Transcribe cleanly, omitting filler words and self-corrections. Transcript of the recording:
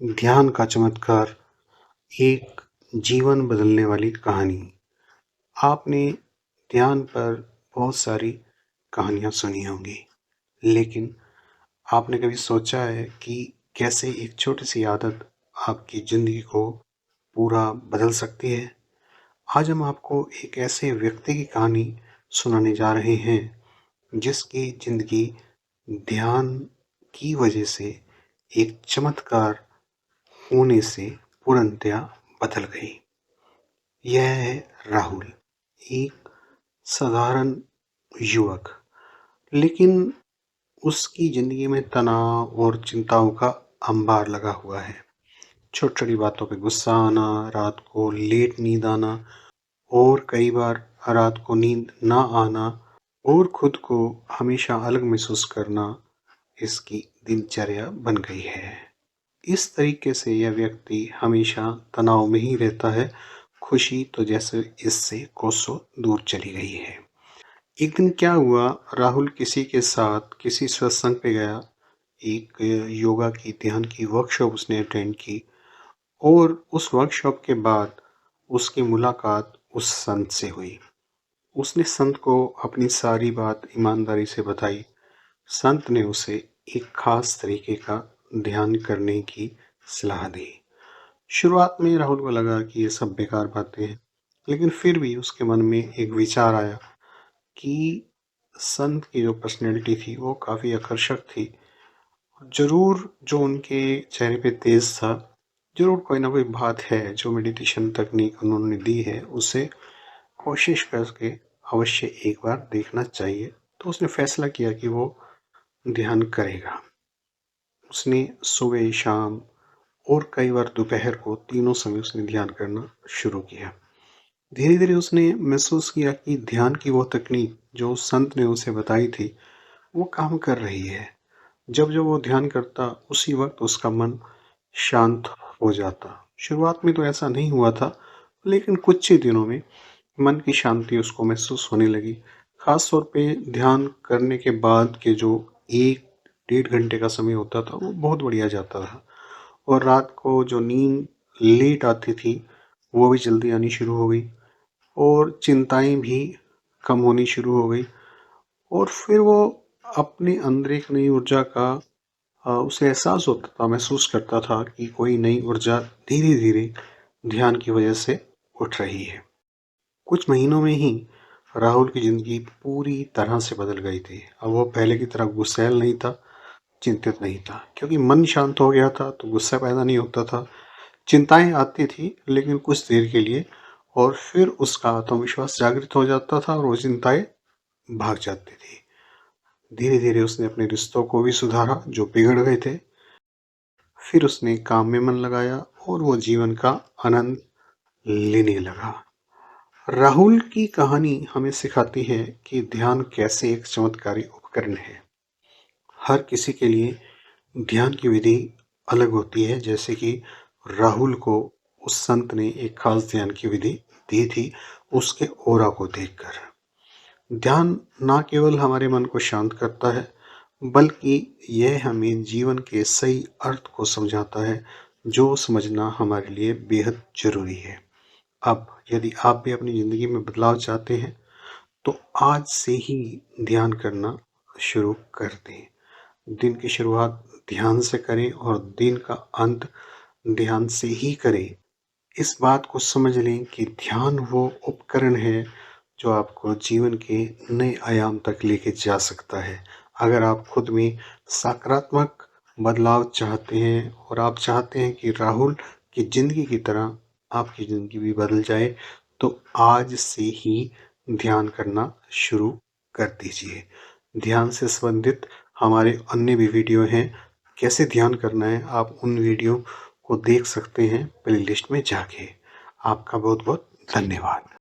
ध्यान का चमत्कार, एक जीवन बदलने वाली कहानी। आपने ध्यान पर बहुत सारी कहानियाँ सुनी होंगी, लेकिन आपने कभी सोचा है कि कैसे एक छोटी-सी आदत आपकी ज़िंदगी को पूरा बदल सकती है? आज हम आपको एक ऐसे व्यक्ति की कहानी सुनाने जा रहे हैं, जिसकी ज़िंदगी ध्यान की वजह से एक चमत्कार होने से पूर्णतया बदल गई। यह है राहुल, एक साधारण युवक, लेकिन उसकी ज़िंदगी में तनाव और चिंताओं का अंबार लगा हुआ है। छोटी-छोटी बातों पे गुस्सा आना, रात को लेट नींद आना और कई बार रात को नींद ना आना और खुद को हमेशा अलग महसूस करना इसकी दिनचर्या बन गई है। इस तरीके से यह व्यक्ति हमेशा तनाव में ही रहता है। खुशी तो जैसे इससे कोसों दूर चली गई है। एक दिन क्या हुआ, राहुल किसी के साथ किसी सत्संग पे गया। एक योगा की ध्यान की वर्कशॉप उसने अटेंड की और उस वर्कशॉप के बाद उसकी मुलाकात उस संत से हुई। उसने संत को अपनी सारी बात ईमानदारी से बताई। संत ने उसे एक खास तरीके का ध्यान करने की सलाह दी। शुरुआत में राहुल को लगा कि ये सब बेकार बातें हैं, लेकिन फिर भी उसके मन में एक विचार आया कि संत की जो पर्सनैलिटी थी वो काफ़ी आकर्षक थी। ज़रूर जो उनके चेहरे पे तेज था, ज़रूर कोई ना कोई बात है जो मेडिटेशन तकनीक उन्होंने दी है, उसे कोशिश करके अवश्य एक बार देखना चाहिए। तो उसने फैसला किया कि वो ध्यान करेगा। उसने सुबह, शाम और कई बार दोपहर को तीनों समय उसने ध्यान करना शुरू किया। धीरे-धीरे उसने महसूस किया कि ध्यान की वो तकनीक जो उस संत ने उसे बताई थी, वो काम कर रही है। जब-जब वो ध्यान करता, उसी वक़्त उसका मन शांत हो जाता। शुरुआत में तो ऐसा नहीं हुआ था, लेकिन कुछ ही दिनों में मन की शांति उसको महसूस होने लगी। ख़ास तौर पे ध्यान करने के बाद के जो 1 डेढ़ घंटे का समय होता था, वो बहुत बढ़िया जाता था और रात को जो नींद लेट आती थी, वो भी जल्दी आनी शुरू हो गई और चिंताएँ भी कम होनी शुरू हो गई और फिर वो अपने अंदर एक नई ऊर्जा का उसे एहसास होता था, महसूस करता था कि कोई नई ऊर्जा धीरे-धीरे ध्यान की वजह से उठ रही है। कुछ महीनों में ही राहुल की ज़िंदगी पूरी तरह से बदल गई थी। अब वो पहले की तरह गुस्सैल नहीं था, चिंतित नहीं था, क्योंकि मन शांत हो गया था तो गुस्सा पैदा नहीं होता था। चिंताएँ आती थी, लेकिन कुछ देर के लिए, और फिर उसका आत्मविश्वास जागृत हो जाता था और वो चिंताएँ भाग जाती थी। धीरे-धीरे उसने अपने रिश्तों को भी सुधारा जो बिगड़ गए थे। फिर उसने काम में मन लगाया और वो जीवन का आनंद लेने लगा। राहुल की कहानी हमें सिखाती है कि ध्यान कैसे एक चमत्कारी उपकरण है। हर किसी के लिए ध्यान की विधि अलग होती है, जैसे कि राहुल को उस संत ने एक खास ध्यान की विधि दी थी उसके ऑरा को देखकर। ध्यान ना केवल हमारे मन को शांत करता है, बल्कि यह हमें जीवन के सही अर्थ को समझाता है, जो समझना हमारे लिए बेहद ज़रूरी है। अब यदि आप भी अपनी ज़िंदगी में बदलाव चाहते हैं, तो आज से ही ध्यान करना शुरू कर दें। दिन की शुरुआत ध्यान से करें और दिन का अंत ध्यान से ही करें। इस बात को समझ लें कि ध्यान वो उपकरण है जो आपको जीवन के नए आयाम तक लेके जा सकता है। अगर आप खुद में सकारात्मक बदलाव चाहते हैं और आप चाहते हैं कि राहुल की ज़िंदगी की तरह आपकी ज़िंदगी भी बदल जाए, तो आज से ही ध्यान करना शुरू कर दीजिए। ध्यान से संबंधित हमारे अन्य भी वीडियो हैं। कैसे ध्यान करना है, आप उन वीडियो को देख सकते हैं प्लेलिस्ट में जाके। आपका बहुत बहुत धन्यवाद।